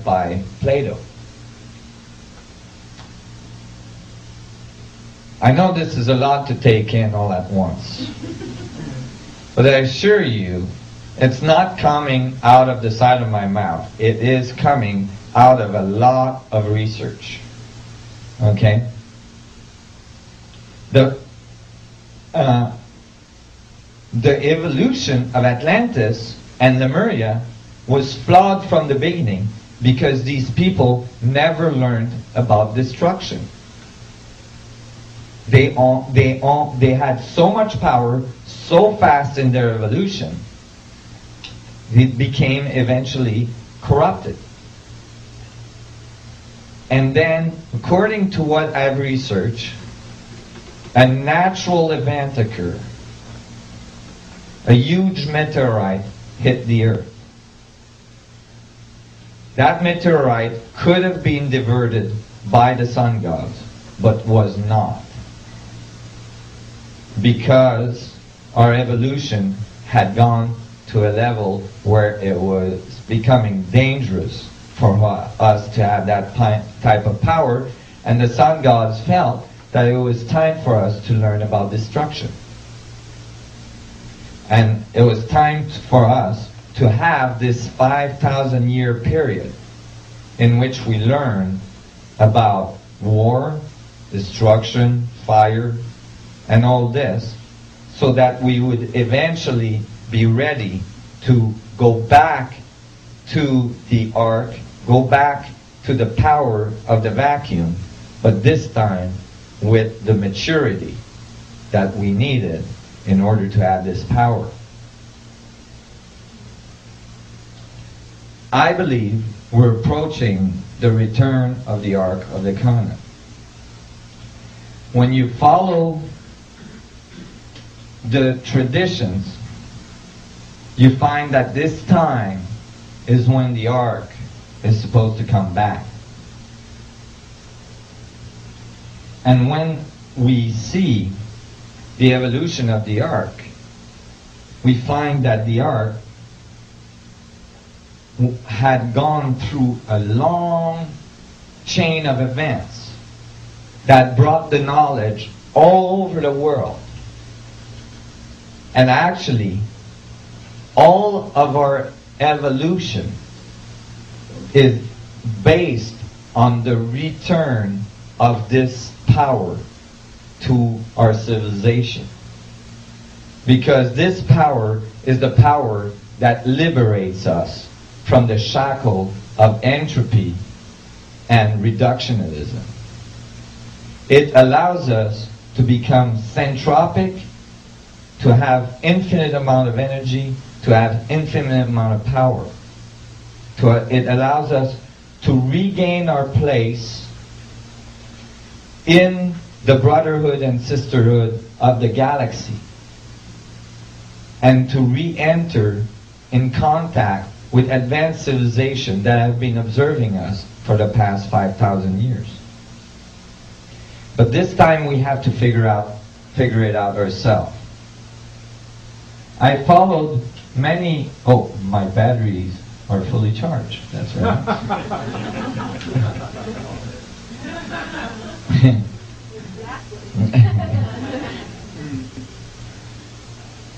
by Plato. I know this is a lot to take in all at once, but I assure you, it's not coming out of the side of my mouth. It is coming out of a lot of research. Okay? The evolution of Atlantis and Lemuria was flawed from the beginning because these people never learned about destruction. They had so much power so fast in their evolution, it became eventually corrupted. And then, according to what I've researched, a natural event occurred. A huge meteorite hit the earth. That meteorite could have been diverted by the sun gods, but was not. Because our evolution had gone to a level where it was becoming dangerous for us to have that type of power, and the sun gods felt that it was time for us to learn about destruction. And it was time for us to have this 5,000 year period in which we learn about war, destruction, fire, and all this, so that we would eventually be ready to go back to the ark, go back to the power of the vacuum, but this time with the maturity that we needed in order to have this power. I believe we're approaching the return of the Ark of the Covenant. When you follow the traditions, you find that this time is when the Ark is supposed to come back. And when we see the evolution of the Ark, we find that the Ark had gone through a long chain of events that brought the knowledge all over the world. And actually, all of our evolution is based on the return of this power to our civilization. Because this power is the power that liberates us from the shackle of entropy and reductionism. It allows us to become centropic, to have infinite amount of energy, to have infinite amount of power. It allows us to regain our place in the brotherhood and sisterhood of the galaxy, and to re-enter in contact with advanced civilization that have been observing us for the past 5,000 years. But this time we have to figure it out ourselves. I followed many... Oh, my batteries are fully charged. That's right.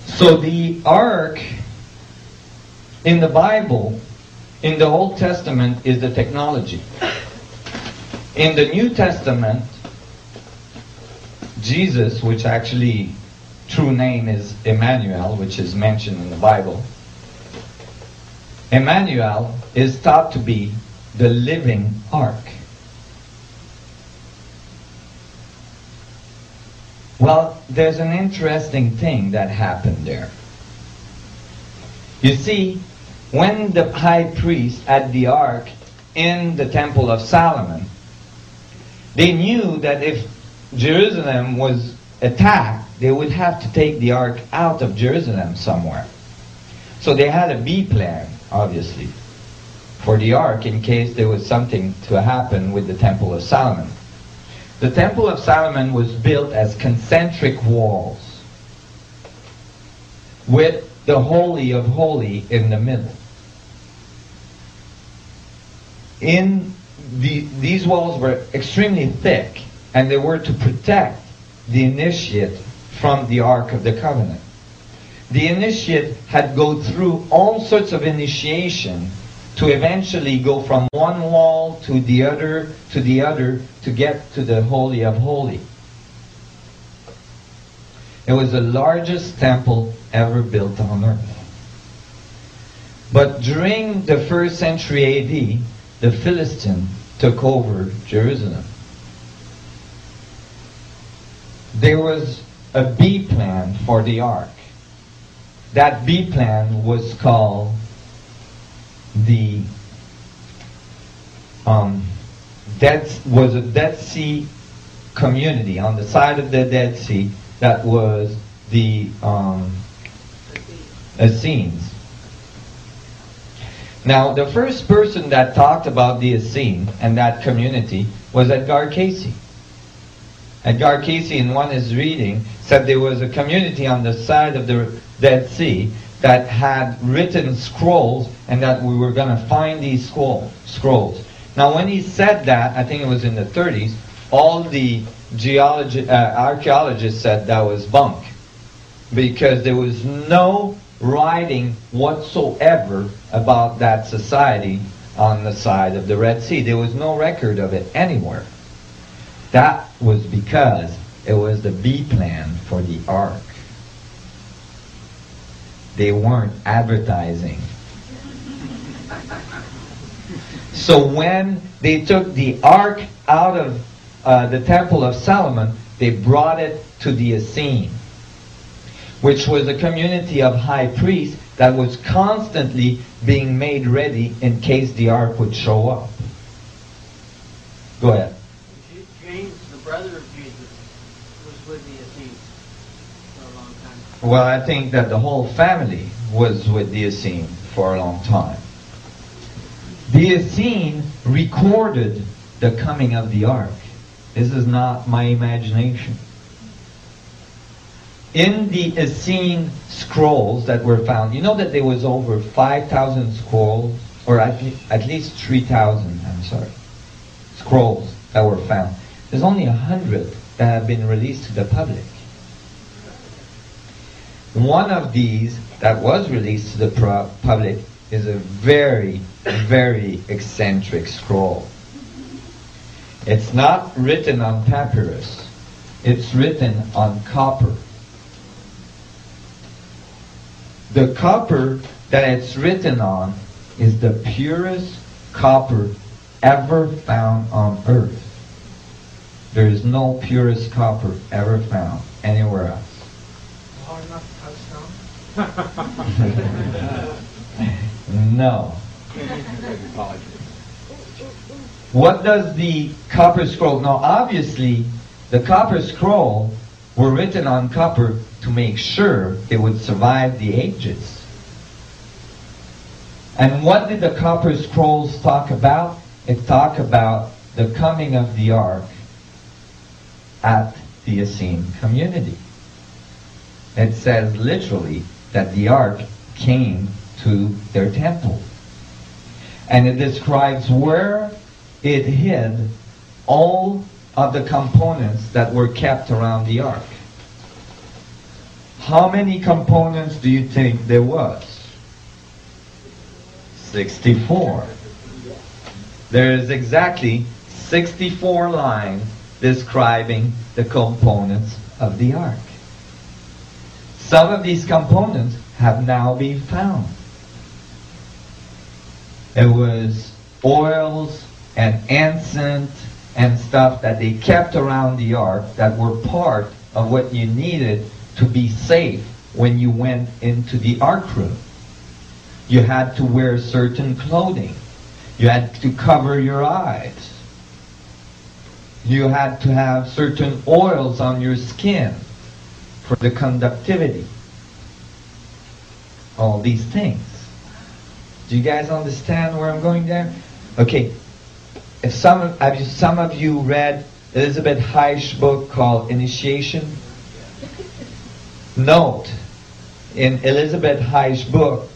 So the ark in the Bible, in the Old Testament, is the technology. In the New Testament, Jesus, which actually true name is Emmanuel, which is mentioned in the Bible, Emmanuel is thought to be the living ark. Well, there's an interesting thing that happened there. You see, when the high priest had the ark in the Temple of Solomon, they knew that if Jerusalem was attacked, they would have to take the ark out of Jerusalem somewhere. So they had a B plan, obviously, for the ark in case there was something to happen with the Temple of Solomon. The Temple of Solomon was built as concentric walls with the Holy of Holies in the middle. these walls were extremely thick, and they were to protect the initiate from the Ark of the Covenant. The initiate had to go through all sorts of initiation to eventually go from one wall to the other to get to the Holy of Holies. It was the largest temple ever built on earth. But during the 1st century AD, the Philistines took over Jerusalem. There was a B plan for the ark. That B plan was called the Dead Sea community. On the side of the Dead Sea, that was the Essenes. Now, the first person that talked about the Essenes and that community was Edgar Cayce. Edgar Cayce, in one of his reading, said there was a community on the side of the Dead Sea that had written scrolls, and that we were going to find these scrolls. Now, when he said that, I think it was in the 30s, all the archaeologists said that was bunk, because there was no writing whatsoever about that society on the side of the Red Sea. There was no record of it anywhere. That was because it was the B plan for the ark. They weren't advertising. So when they took the ark out of the Temple of Solomon, they brought it to the Essenes, which was a community of high priests that was constantly being made ready in case the ark would show up. Go ahead. James, the brother of Jesus, was with the Essenes for a long time. Well, I think that the whole family was with the Essenes for a long time. The Essenes recorded the coming of the ark. This is not my imagination. In the Essene scrolls that were found, you know that there was over 5,000 scrolls, or at least 3,000, scrolls that were found. There's only 100 that have been released to the public. One of these that was released to the public is a very, very eccentric scroll. It's not written on papyrus. It's written on copper. The copper that it's written on is the purest copper ever found on earth. There is no purest copper ever found anywhere else. Hard enough to touch stone? No. What does the copper scroll? Now, obviously, the copper scroll were written on copper to make sure it would survive the ages. And what did the copper scrolls talk about? It talked about the coming of the ark at the Essene community. It says literally that the ark came to their temple. And it describes where it hid all of the components that were kept around the ark. How many components do you think there was? 64. There is exactly 64 lines describing the components of the ark. Some of these components have now been found. It was oils and incense and stuff that they kept around the ark that were part of what you needed to be safe when you went into the ark room. You had to wear certain clothing. You had to cover your eyes. You had to have certain oils on your skin for the conductivity. All these things. Do you guys understand where I'm going there? Okay. If some of you read Elizabeth Heich's book called Initiation? Note, in Elizabeth Heich's book,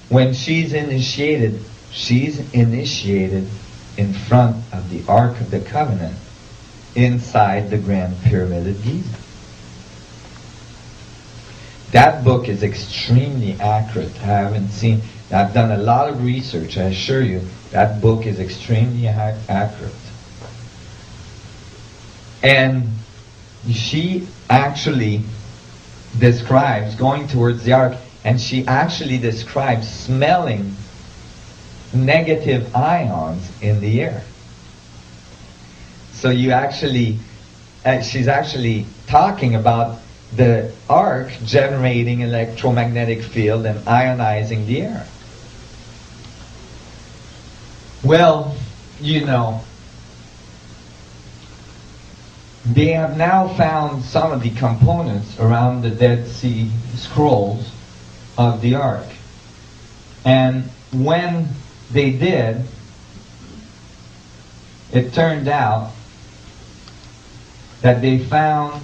when she's initiated, she's initiated in front of the Ark of the Covenant inside the Grand Pyramid of Giza. That book is extremely accurate. I've done a lot of research. I assure you, that book is extremely accurate. And she actually describes going towards the ark, and she actually describes smelling negative ions in the air. So she's actually talking about the ark generating electromagnetic field and ionizing the air. Well, they have now found some of the components around the Dead Sea Scrolls of the ark. And when they did, it turned out that they found,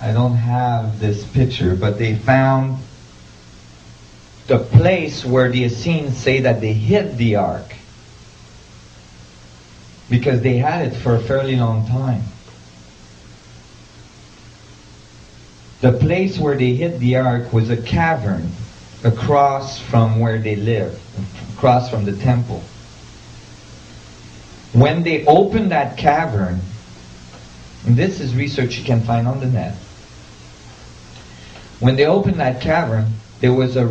I don't have this picture, but they found the place where the Essenes say that they hid the ark, because they had it for a fairly long time. The place where they hid the ark was a cavern across from where they lived, across from the temple. When they opened that cavern, and this is research you can find on the net, when they opened that cavern, there was a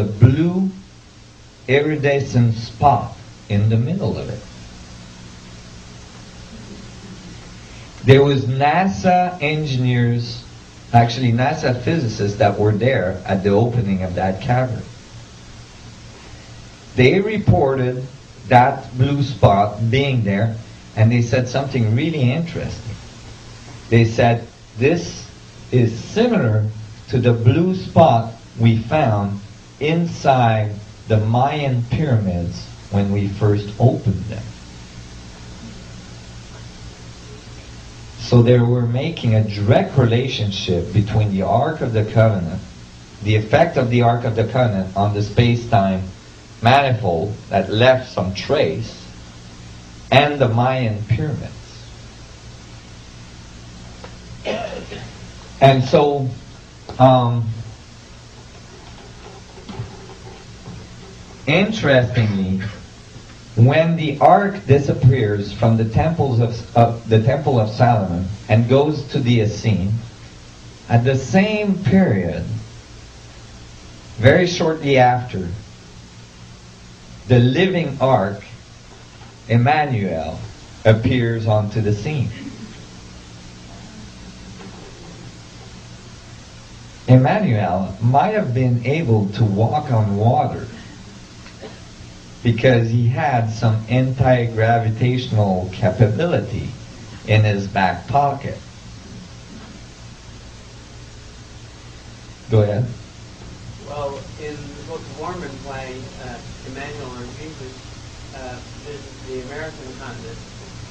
blue iridescent spot in the middle of it. There was NASA engineers, actually NASA physicists that were there at the opening of that cavern. They reported that blue spot being there, and they said something really interesting. They said, this is similar to the blue spot we found inside the Mayan pyramids when we first opened them. So they were making a direct relationship between the Ark of the Covenant, the effect of the Ark of the Covenant on the space-time manifold that left some trace, and the Mayan pyramids. And so, interestingly, when the ark disappears from the temples of the Temple of Solomon and goes to the Essene, at the same period, very shortly after, the living ark, Emmanuel, appears onto the scene. Emmanuel might have been able to walk on water because he had some anti-gravitational capability in his back pocket. Go ahead. Well, in the Book of Mormon, when Emmanuel or Jesus visited the American continent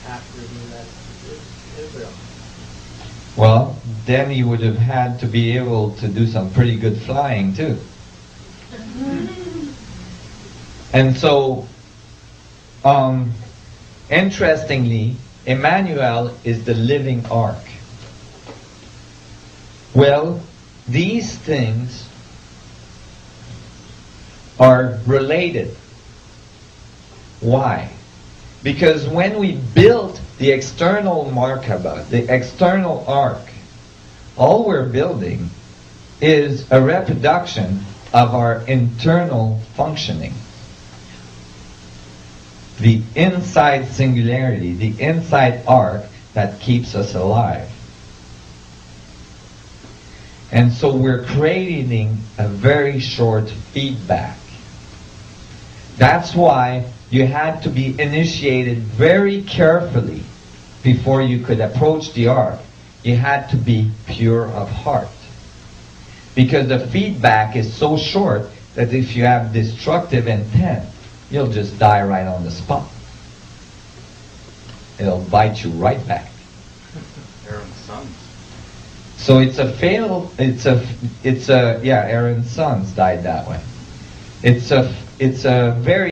after he left Israel. Well, then he would have had to be able to do some pretty good flying too. And so, interestingly, Emmanuel is the living ark. Well, these things are related. Why? Because when we built the external Merkabah, the external ark, all we're building is a reproduction of our internal functioning. The inside singularity, the inside ark that keeps us alive. And so we're creating a very short feedback. That's why you had to be initiated very carefully before you could approach the ark. You had to be pure of heart. Because the feedback is so short that if you have destructive intent, you'll just die right on the spot. It'll bite you right back. Aaron's sons. So Aaron's sons died that way. It's a it's a very